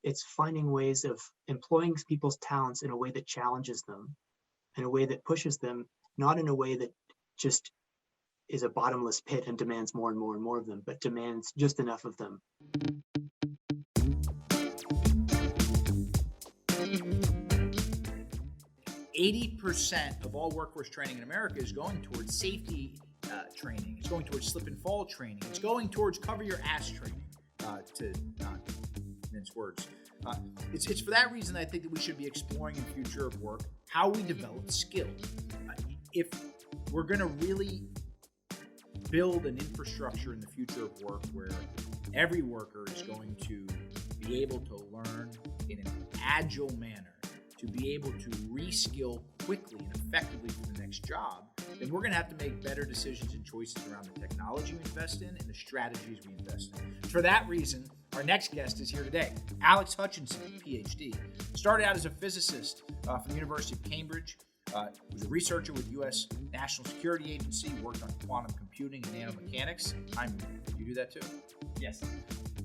it's finding ways of employing people's talents in a way that challenges them, in a way that pushes them, not in a way that just is a bottomless pit and demands more and more and more of them, but demands just enough of them. 80% of all workforce training in America is going towards safety training. It's going towards slip and fall training. It's going towards cover your ass training, to not mince words. It's for that reason I think that we should be exploring in future of work how we develop skill. If we're going to really build an infrastructure in the future of work where every worker is going to be able to learn in an agile manner, to be able to reskill quickly and effectively for the next job, then we're going to have to make better decisions and choices around the technology we invest in and the strategies we invest in. For that reason, our next guest is here today. Alex Hutchinson, PhD. Started out as a physicist from the University of Cambridge. Was a researcher with U.S. National Security Agency, worked on quantum computing and nanomechanics. Did you do that too? Yes.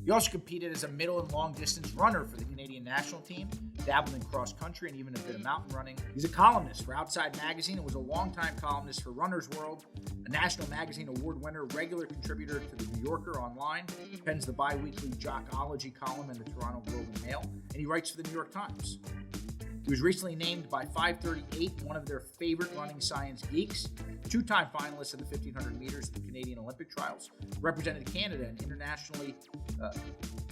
He also competed as a middle and long distance runner for the Canadian national team, dabbled in cross country and even a bit of mountain running. He's a columnist for Outside Magazine and was a longtime columnist for Runner's World, a National Magazine Award winner, regular contributor to the New Yorker online, pens the bi-weekly Jockology column in the Toronto Globe and Mail, and he writes for the New York Times. He was recently named by 538 one of their favorite running science geeks, two-time finalist in the 1,500 meters at the Canadian Olympic trials, represented Canada and internationally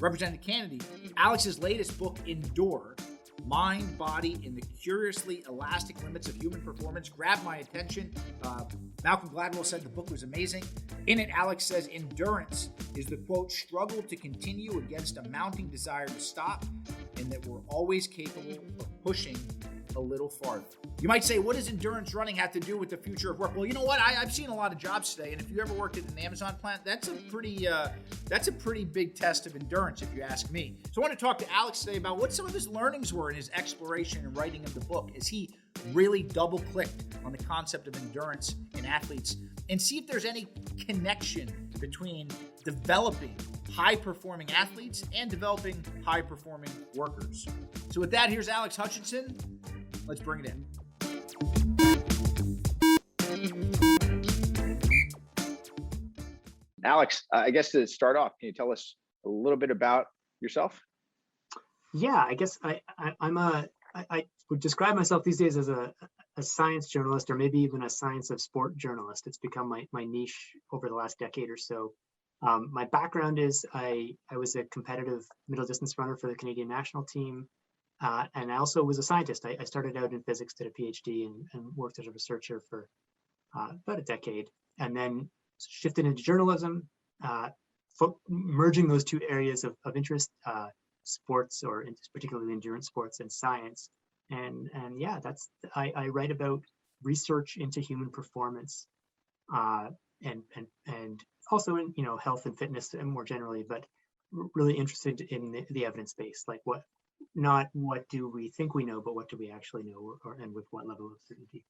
represented Canada. Alex's latest book, Endure, Mind, Body, and the Curiously Elastic Limits of Human Performance, grabbed my attention. Malcolm Gladwell said the book was amazing. In it, Alex says endurance is the, quote, struggle to continue against a mounting desire to stop, and that we're always capable of pushing a little farther. You might say, what does endurance running have to do with the future of work? Well, you know what? I've seen a lot of jobs today, and if you ever worked at an Amazon plant, that's a pretty big test of endurance, if you ask me. So I want to talk to Alex today about what some of his learnings were in his exploration and writing of the book, as he really double-clicked on the concept of endurance in athletes, and see if there's any connection between developing high-performing athletes and developing high-performing workers. So with that, here's Alex Hutchinson. Let's bring it in. Alex, I guess to start off, can you tell us a little bit about yourself? Yeah, I guess I would describe myself these days as a science journalist, or maybe even a science of sport journalist. It's become my niche over the last decade or so. My background is I was a competitive middle distance runner for the Canadian national team. And I also was a scientist. I started out in physics, did a PhD, and worked as a researcher for about a decade, and then shifted into journalism, merging those two areas of interest, sports, or particularly endurance sports, and science. And yeah, I write about research into human performance, and also in health and fitness and more generally, but really interested in the evidence base, like not what do we think we know, but what do we actually know, and with what level of certainty.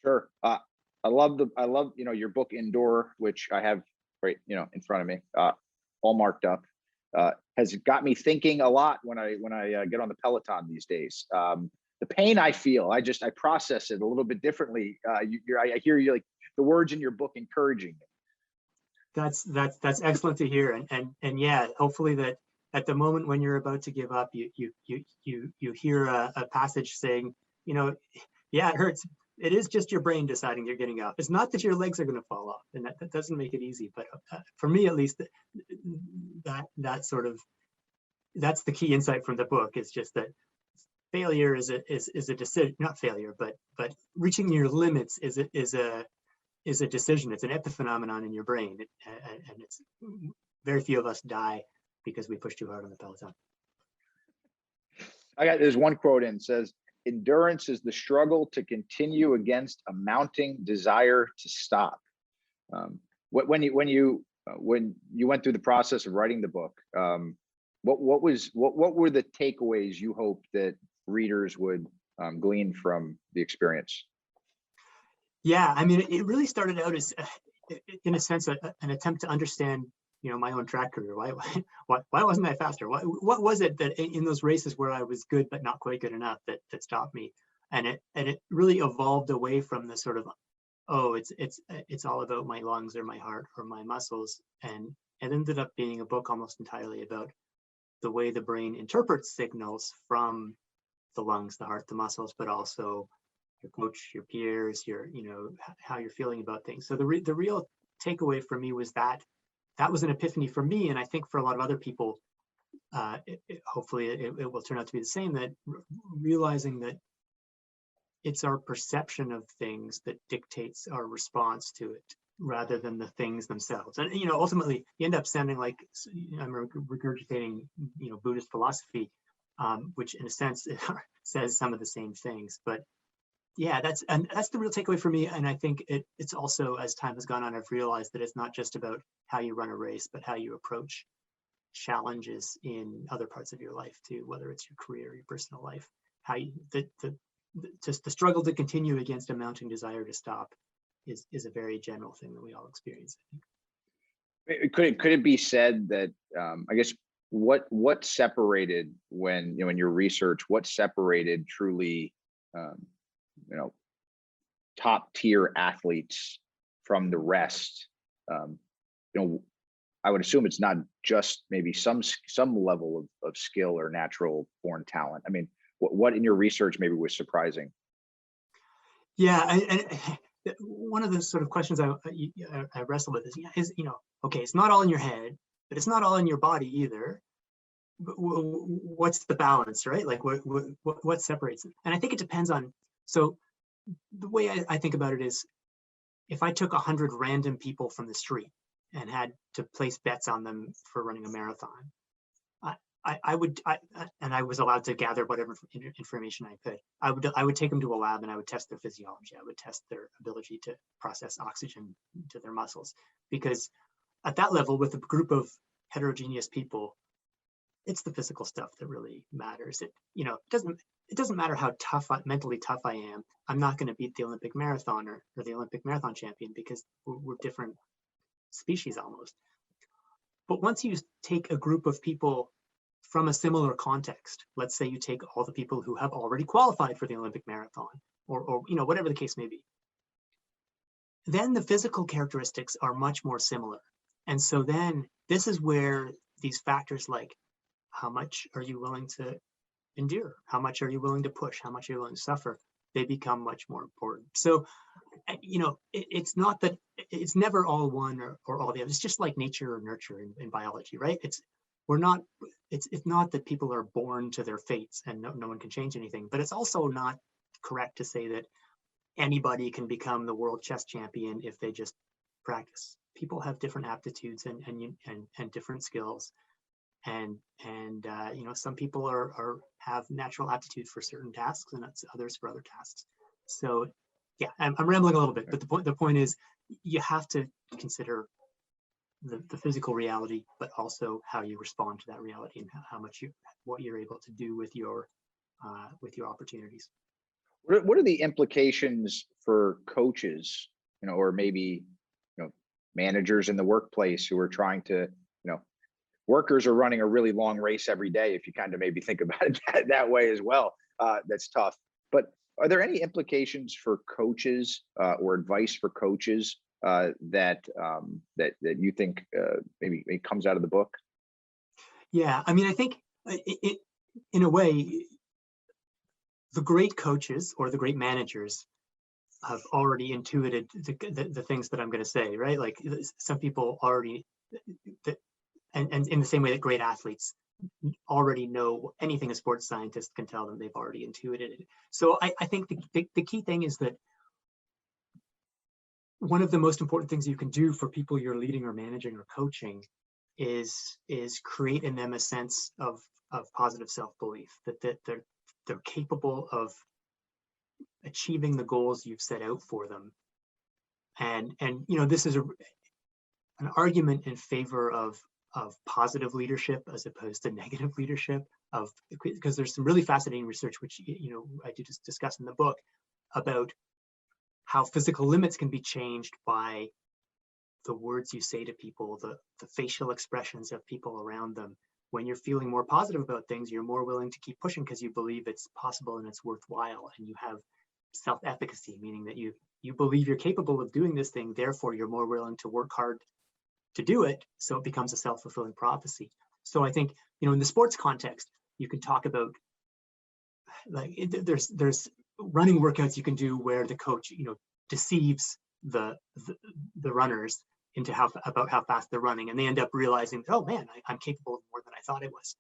Sure. I love your book Endure, which I have right in front of me, all marked up. Has got me thinking a lot when I get on the Peloton these days. The pain I feel, I process it a little bit differently. I hear you, like, the words in your book encouraging me. That's excellent to hear, and yeah, hopefully that at the moment when you're about to give up, you hear a passage saying, yeah, it hurts. It is just your brain deciding you're getting up. It's not that your legs are going to fall off, and that doesn't make it easy. But for me, at least, that's the key insight from the book. Is just that failure is a decision, not failure, but reaching your limits is a decision. It's an epiphenomenon in your brain, and it's very few of us die because we push too hard on the Peloton. There's one quote in, says, endurance is the struggle to continue against a mounting desire to stop. When you went through the process of writing the book, what were the takeaways you hoped that readers would glean from the experience? Yeah, I mean, it really started out as, in a sense, an attempt to understand my own track career. Why wasn't I faster? What was it that in those races where I was good but not quite good enough that stopped me? And it really evolved away from the sort of, oh, it's all about my lungs or my heart or my muscles, and it ended up being a book almost entirely about the way the brain interprets signals from the lungs, the heart, the muscles, but also your coach, your peers, how you're feeling about things. So the real takeaway for me was that was an epiphany for me, and I think for a lot of other people, hopefully it will turn out to be the same. That realizing that it's our perception of things that dictates our response to it, rather than the things themselves. And ultimately, you end up sounding like I'm regurgitating Buddhist philosophy, which in a sense says some of the same things. But yeah, that's the real takeaway for me. And I think it's also, as time has gone on, I've realized that it's not just about how you run a race, but how you approach challenges in other parts of your life too, whether it's your career, your personal life, how you, just the struggle to continue against a mounting desire to stop is a very general thing that we all experience, I think. Could it be said that I guess what separated when in your research, what separated truly top tier athletes from the rest? I would assume it's not just maybe some level of skill or natural born talent. I mean, what in your research maybe was surprising? Yeah, and one of the sort of questions I wrestle with is okay, it's not all in your head, but it's not all in your body either. But what's the balance, right? Like what separates it? And I think it depends on. So the way I think about it is, if I took 100 random people from the street and had to place bets on them for running a marathon, I would, and I was allowed to gather whatever information I could. I would take them to a lab and I would test their physiology. I would test their ability to process oxygen to their muscles, because at that level, with a group of heterogeneous people, it's the physical stuff that really matters. It doesn't matter how mentally tough I am. I'm not going to beat the Olympic marathoner or the Olympic marathon champion, because we're different species almost. But once you take a group of people from a similar context, let's say you take all the people who have already qualified for the Olympic marathon, or whatever the case may be, then the physical characteristics are much more similar. And so then this is where these factors like how much are you willing to endure, how much are you willing to push, how much are you willing to suffer, they become much more important. So it's not that it's never all one or all the other. It's just like nature or nurture in biology, right? It's not that people are born to their fates and no one can change anything, but it's also not correct to say that anybody can become the world chess champion if they just practice. People have different aptitudes and different skills, and some people have natural aptitude for certain tasks and others for other tasks. So yeah, I'm rambling a little bit, but the point is, you have to consider the physical reality, but also how you respond to that reality and what you're able to do with your opportunities. What are the implications for coaches, or maybe managers in the workplace who are trying to, workers are running a really long race every day, if you kind of maybe think about it that way as well. That's tough. But are there any implications for coaches or advice for coaches that you think maybe it comes out of the book? Yeah, I mean, I think in a way, the great coaches or the great managers have already intuited the things that I'm going to say, right? Like some people already, and in the same way that great athletes already know anything a sports scientist can tell them, they've already intuited it. So I think the key thing is that one of the most important things you can do for people you're leading or managing or coaching is create in them a sense of positive self-belief, that they're capable of achieving the goals you've set out for them. And this is an argument in favor of positive leadership as opposed to negative leadership, because there's some really fascinating research, which I do just discuss in the book, about how physical limits can be changed by the words you say to people, the facial expressions of people around them. When you're feeling more positive about things, you're more willing to keep pushing because you believe it's possible and it's worthwhile, and you have self-efficacy, meaning that you believe you're capable of doing this thing, therefore you're more willing to work hard to do it, so it becomes a self-fulfilling prophecy. So I think, in the sports context, you can talk about, like, there's running workouts you can do where the coach, deceives the runners into about how fast they're running, and they end up realizing, oh man, I'm capable of more than I thought I was.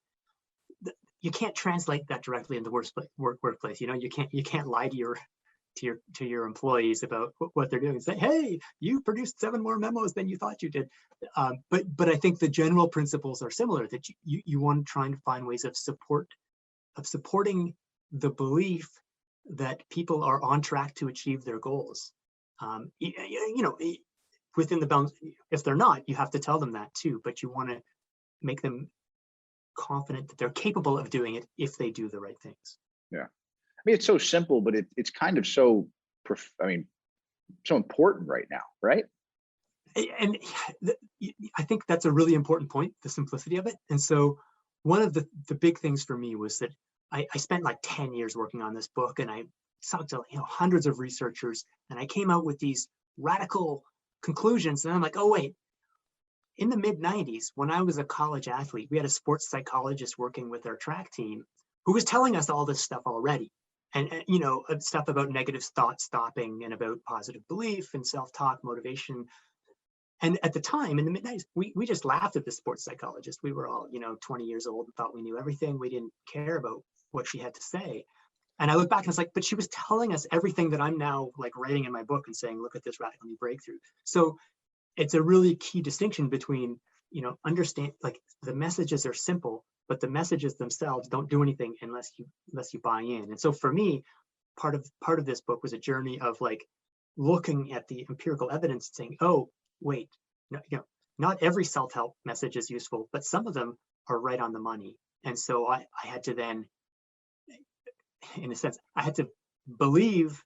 You can't translate that directly in the workplace. You can't lie to your employees about what they're doing and say, hey, you produced 7 more memos than you thought you did. But I think the general principles are similar, that you want to try and find ways of supporting the belief that people are on track to achieve their goals. Within the bounds, if they're not, you have to tell them that too, but you want to make them confident that they're capable of doing it if they do the right things. Yeah. I mean, it's so simple, but it's kind of so important right now, right? And I think that's a really important point, the simplicity of it. And so one of the big things for me was that I spent like 10 years working on this book, and I talked to hundreds of researchers, and I came out with these radical conclusions. And I'm like, oh wait, in the mid-90s, when I was a college athlete, we had a sports psychologist working with our track team who was telling us all this stuff already. And stuff about negative thought stopping and about positive belief and self-talk, motivation. And at the time, in the mid-90s, we just laughed at the sports psychologist. We were all, 20 years old and thought we knew everything. We didn't care about what she had to say. And I look back and it's like, but she was telling us everything that I'm now like writing in my book and saying, look at this radical new breakthrough. So it's a really key distinction between, understand, like, the messages are simple, but the messages themselves don't do anything unless you buy in. And so for me, part of this book was a journey of like looking at the empirical evidence and saying, oh, wait, no, not every self-help message is useful, but some of them are right on the money. And so I had to then, in a sense, I had to believe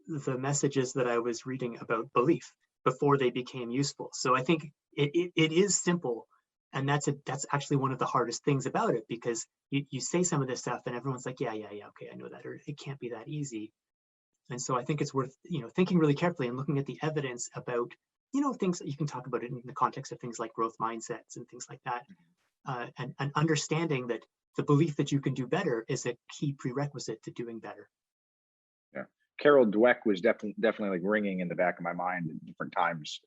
the messages that I was reading about belief before they became useful. So I think it is simple. And that's actually one of the hardest things about it, because you say some of this stuff and everyone's like, yeah, okay, I know that, or it can't be that easy. And so I think it's worth, thinking really carefully and looking at the evidence about, things that you can talk about it in the context of things like growth mindsets and things like that. And understanding that the belief that you can do better is a key prerequisite to doing better. Yeah. Carol Dweck was definitely like ringing in the back of my mind at different times.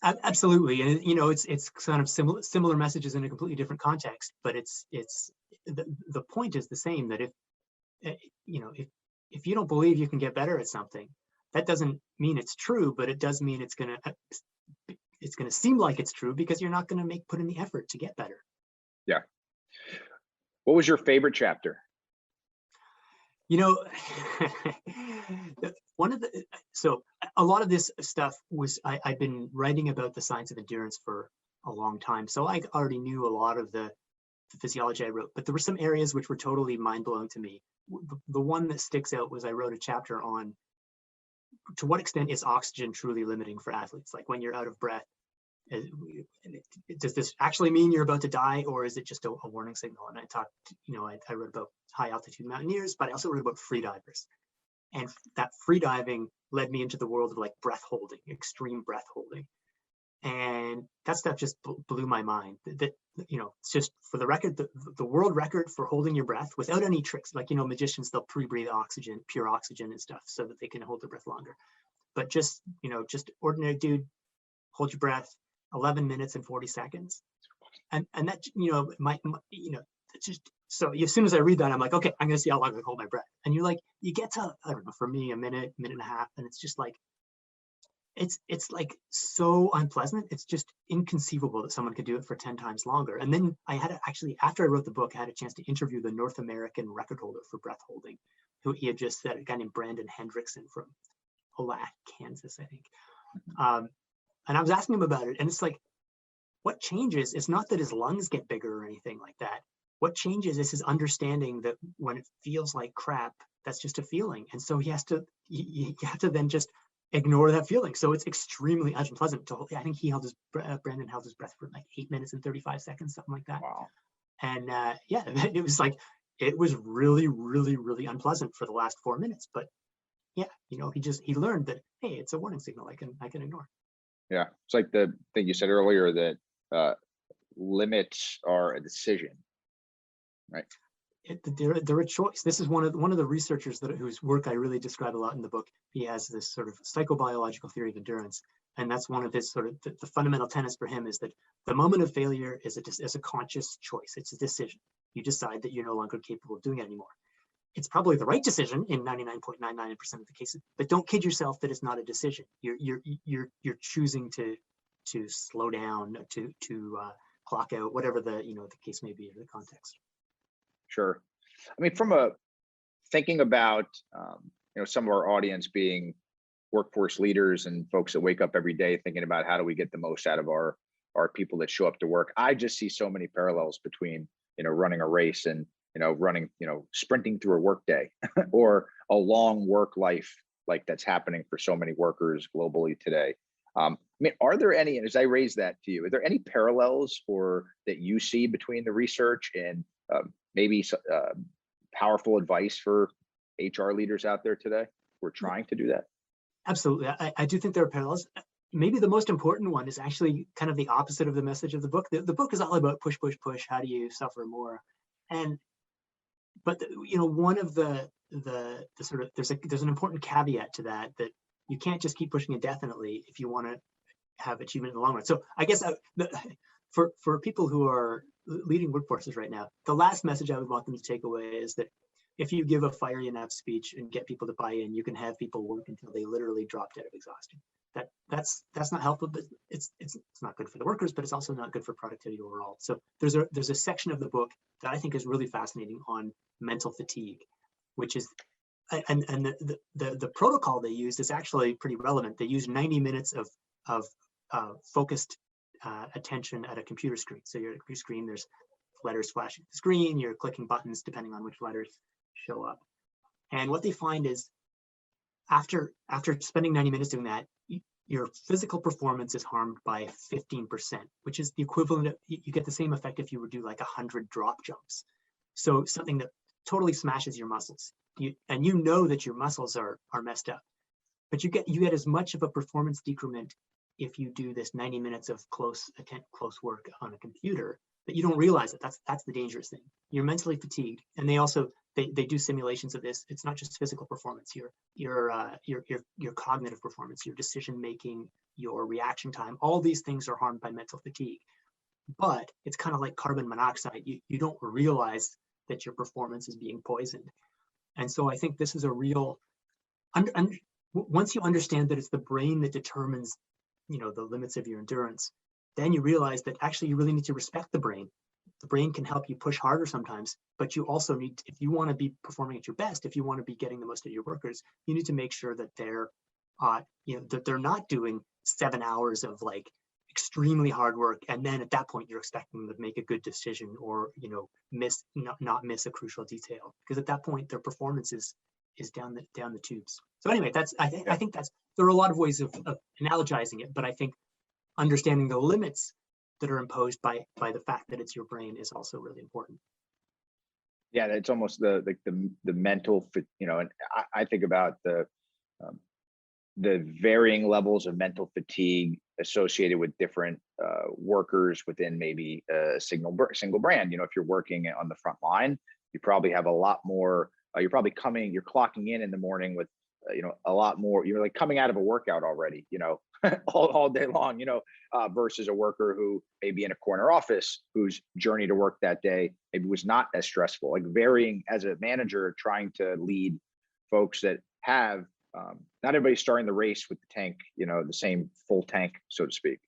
Absolutely. And it's kind of similar messages in a completely different context, but it's the point is the same, that if you don't believe you can get better at something, that doesn't mean it's true, but it does mean it's going to seem like it's true, because you're not going to put in the effort to get better. Yeah. What was your favorite chapter? So a lot of this stuff was, I've been writing about the science of endurance for a long time. So I already knew a lot of the physiology I wrote, but there were some areas which were totally mind-blowing to me. The one that sticks out was I wrote a chapter on, to what extent is oxygen truly limiting for athletes? Like, when you're out of breath, does this actually mean you're about to die, or is it just a warning signal? And I talked, I wrote about high altitude mountaineers, but I also wrote about free divers. And that free diving led me into the world of like breath holding, extreme breath holding. And that stuff just blew my mind. That it's just, for the record, the world record for holding your breath without any tricks. Like, magicians, they'll pre-breathe oxygen, pure oxygen and stuff, so that they can hold their breath longer. But just ordinary dude, hold your breath 11 minutes and 40 seconds. And that, it's just, so as soon as I read that, I'm like, okay, I'm going to see how long I can hold my breath. And you get to, I don't know, for me, a minute and a half. And it's just like, it's like so unpleasant. It's just inconceivable that someone could do it for 10 times longer. And then I had after I wrote the book, I had a chance to interview the North American record holder for breath holding, who he had just said, a guy named Brandon Hendrickson from Olathe, Kansas, I think. And I was asking him about it, and it's like, what changes? It's not that his lungs get bigger or anything like that. What changes is his understanding that when it feels like crap, that's just a feeling. And so you have to then just ignore that feeling. So it's extremely unpleasant to, I think Brandon held his breath for like 8 minutes and 35 seconds, something like that. Wow. And yeah, it was like, it was really, really, really unpleasant for the last 4 minutes. But yeah, he learned that, hey, it's a warning signal I can ignore. Yeah. It's like the thing you said earlier that limits are a decision, right? They're a choice. This is one of the researchers whose work I really describe a lot in the book. He has this sort of psychobiological theory of endurance, and that's one of his sort of the fundamental tenets for him is that the moment of failure is a conscious choice. It's a decision. You decide that you're no longer capable of doing it anymore. It's probably the right decision in 99.99% of the cases, but don't kid yourself that it's not a decision. You're choosing to slow down, to clock out, whatever the case may be, or the context. Sure. I mean, thinking about, some of our audience being workforce leaders and folks that wake up every day thinking about how do we get the most out of our people that show up to work. I just see so many parallels between, running a race and, sprinting through a workday or a long work life like that's happening for so many workers globally today. I mean, are there any, and as I raise that to you, are there any parallels or that you see between the research and maybe powerful advice for HR leaders out there today who are trying to do that? Absolutely. I do think there are parallels. Maybe the most important one is actually kind of the opposite of the message of the book. The book is all about push, push, push. How do you suffer more? But one of the sort of, there's an important caveat to that you can't just keep pushing indefinitely if you want to have achievement in the long run. So I guess for people who are leading workforces right now, the last message I would want them to take away is that if you give a fiery enough speech and get people to buy in, you can have people work until they literally drop dead of exhaustion. That's not helpful, but it's not good for the workers, but it's also not good for productivity overall. So there's a section of the book that I think is really fascinating on mental fatigue, which is and the protocol they used is actually pretty relevant. They used 90 minutes of focused attention at a computer screen. So you're at a computer screen, there's letters flashing the screen, you're clicking buttons depending on which letters show up. And what they find is after spending 90 minutes doing that, your physical performance is harmed by 15%, which is the equivalent of, you get the same effect if you were to do like 100 drop jumps. So something that totally smashes your muscles. And you know that your muscles are messed up, but you get as much of a performance decrement if you do this 90 minutes of close work on a computer that you don't realize it. That's the dangerous thing. You're mentally fatigued, and they do simulations of this. It's not just physical performance. Your cognitive performance, your decision making, your reaction time, all these things are harmed by mental fatigue. But it's kind of like carbon monoxide. You don't realize that your performance is being poisoned. And so I think this is a real, once you understand that it's the brain that determines, the limits of your endurance, then you realize that actually you really need to respect the brain. The brain can help you push harder sometimes, but you also need, if you want to be performing at your best, if you want to be getting the most of your workers, you need to make sure that they're, that they're not doing 7 hours of like extremely hard work, and then at that point you're expecting them to make a good decision or not miss a crucial detail, because at that point their performance is down the tubes. So anyway, I think there are a lot of ways of analogizing it, but I think understanding the limits that are imposed by the fact that it's your brain is also really important. Yeah, it's almost the mental, and I think about the varying levels of mental fatigue associated with different workers within maybe a single brand. If you're working on the front line, you probably have a lot more. You're clocking in the morning with a lot more. You're like coming out of a workout already, all day long, versus a worker who may be in a corner office whose journey to work that day maybe was not as stressful. Like varying as a manager, trying to lead folks that have not everybody's starting the race with the tank, the same full tank, so to speak.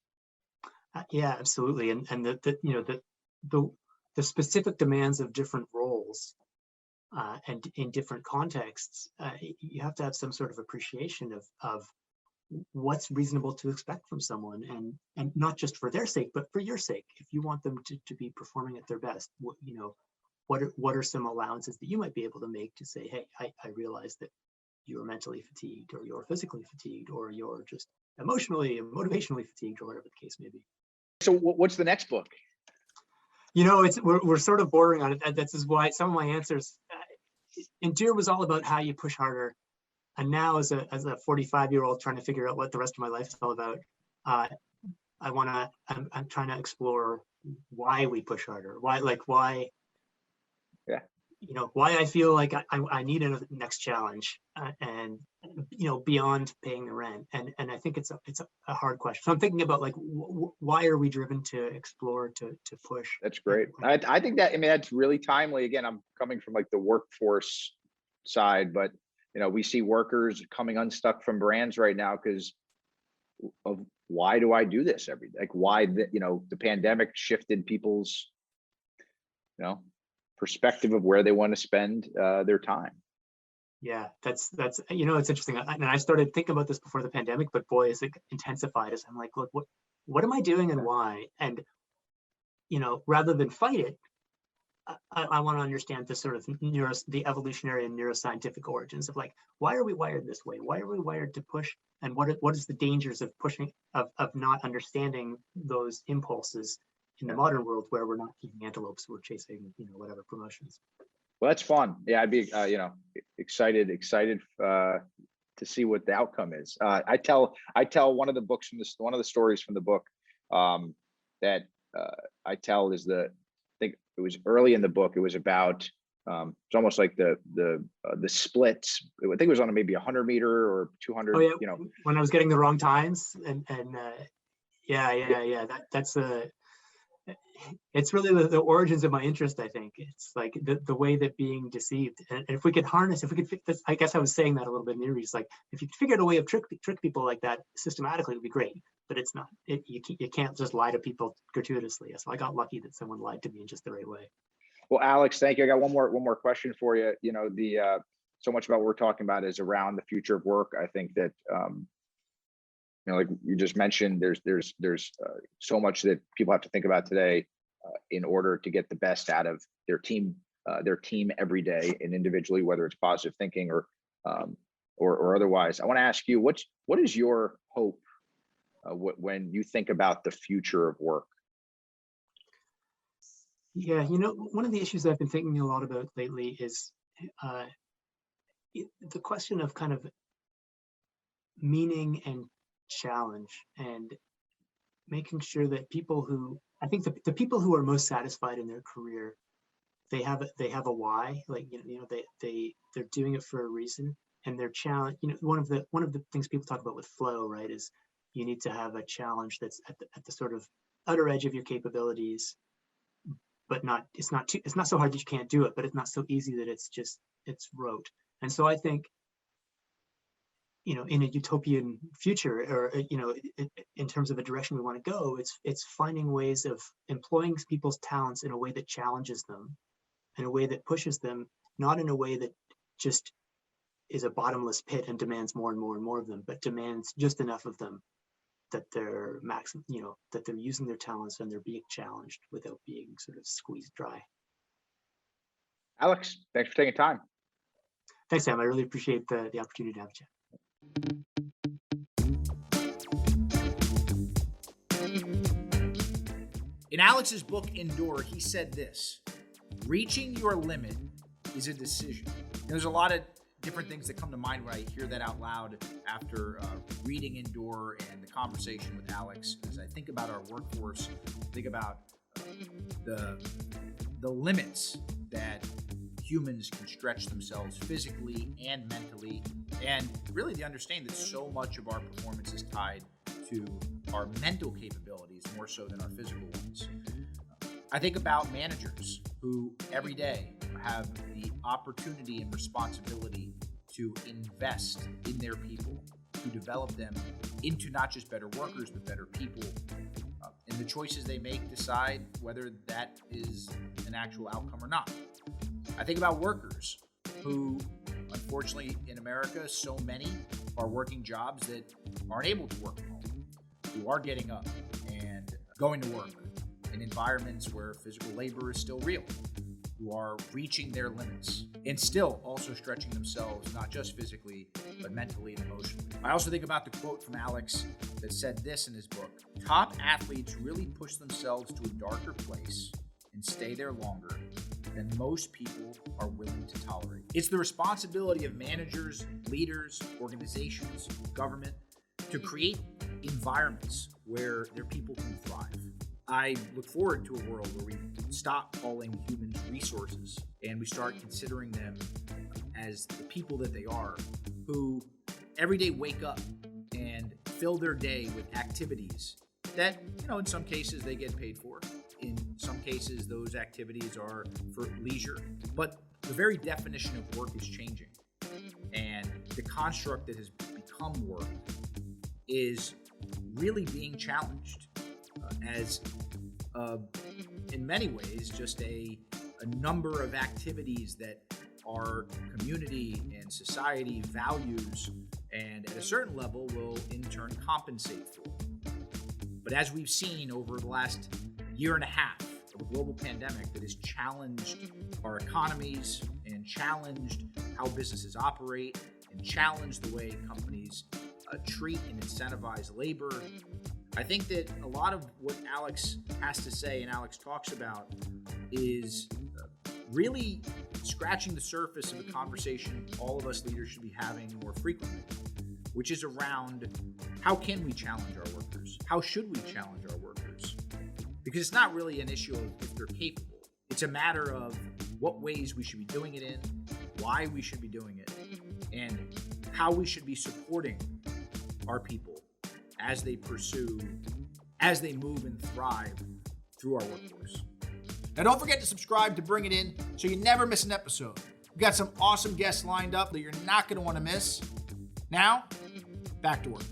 Yeah, absolutely. And the specific demands of different roles and in different contexts, you have to have some sort of appreciation of what's reasonable to expect from someone, and not just for their sake, but for your sake. If you want them to be performing at their best, what are some allowances that you might be able to make to say, hey, I realize that you're mentally fatigued, or you're physically fatigued, or you're just emotionally and motivationally fatigued, or whatever the case may be. So what's the next book? We're sort of bordering on it. This is why some of my answers, Endure was all about how you push harder. And now as a 45-year-old trying to figure out what the rest of my life is all about, I'm trying to explore why we push harder, why, Yeah. Why I feel like I need a next challenge, and beyond paying the rent. And I think it's a hard question. So I'm thinking about why are we driven to explore, to push? That's great. I think that's really timely. Again, I'm coming from the workforce side, but we see workers coming unstuck from brands right now because of why do I do this every day? Why the pandemic shifted people's perspective of where they want to spend their time. Yeah, that's it's interesting. And I started thinking about this before the pandemic, but boy, is it intensified as I'm like, look, what am I doing and why? And rather than fight it, I want to understand the sort of the evolutionary and neuroscientific origins of why are we wired this way? Why are we wired to push? And what is the dangers of pushing, of not understanding those impulses in the modern world where we're not keeping antelopes, we're chasing whatever promotions. Well, that's fun. Yeah, I'd be excited to see what the outcome is. I tell one of the stories from the book that I tell is I think it was early in the book. It was about it's almost like the splits. I think it was on maybe 100 meter or 200. Oh yeah, when I was getting the wrong times and that's it's really the origins of my interest. I think it's the way that being deceived, and if we could fix, I guess I was saying that a little bit in the interviews, if you figured out a way of trick people like that systematically, it would be great, but it's not. You can't just lie to people gratuitously. So I got lucky that someone lied to me in just the right way. Well, Alex, thank you. I got one more question for you. So much about what we're talking about is around the future of work. I think that like you just mentioned, there's so much that people have to think about today in order to get the best out of their team every day and individually, whether it's positive thinking or otherwise. I want to ask you, what is your hope when you think about the future of work? Yeah, one of the issues I've been thinking a lot about lately is the question of kind of meaning and challenge, and making sure that I think the people who are most satisfied in their career, they have a why, they're doing it for a reason, and their challenge. One of the things people talk about with flow, right, is you need to have a challenge that's at the sort of outer edge of your capabilities, but it's not so hard that you can't do it, but it's not so easy that it's rote. And so I think in a utopian future, or in terms of a direction we want to go, it's finding ways of employing people's talents in a way that challenges them, in a way that pushes them, not in a way that just is a bottomless pit and demands more and more and more of them, but demands just enough of them that they're that they're using their talents and they're being challenged without being sort of squeezed dry. Alex, thanks for taking time. Thanks, Sam. I really appreciate the opportunity to have a chat. In Alex's book, Endure, he said this: reaching your limit is a decision. There's a lot of different things that come to mind when I hear that out loud after reading Endure and the conversation with Alex. As I think about our workforce, think about the limits that humans can stretch themselves physically and mentally, and really the understanding that so much of our performance is tied to our mental capabilities more so than our physical ones. I think about managers who every day have the opportunity and responsibility to invest in their people, to develop them into not just better workers, but better people. And the choices they make decide whether that is an actual outcome or not. I think about workers who, unfortunately, in America, so many are working jobs that aren't able to work from home, who are getting up and going to work in environments where physical labor is still real. who are reaching their limits and still also stretching themselves, not just physically, but mentally and emotionally. I also think about the quote from Alex that said this in his book: top athletes really push themselves to a darker place and stay there longer than most people are willing to tolerate. It's the responsibility of managers, leaders, organizations, government to create environments where their people can thrive. I look forward to a world where we stop calling humans resources and we start considering them as the people that they are, who every day wake up and fill their day with activities that, in some cases they get paid for. In some cases, those activities are for leisure, but the very definition of work is changing. And the construct that has become work is really being challenged as in many ways just a number of activities that our community and society values and at a certain level will in turn compensate for. But as we've seen over the last year and a half of a global pandemic that has challenged our economies and challenged how businesses operate and challenged the way companies treat and incentivize labor, I think that a lot of what Alex has to say and Alex talks about is really scratching the surface of a conversation all of us leaders should be having more frequently, which is around how can we challenge our workers? How should we challenge our workers? Because it's not really an issue of if they're capable. It's a matter of what ways we should be doing it in, why we should be doing it, and how we should be supporting our people as they move and thrive through our workforce. Now, don't forget to subscribe to Bring It In so you never miss an episode. We've got some awesome guests lined up that you're not going to want to miss. Now, back to work.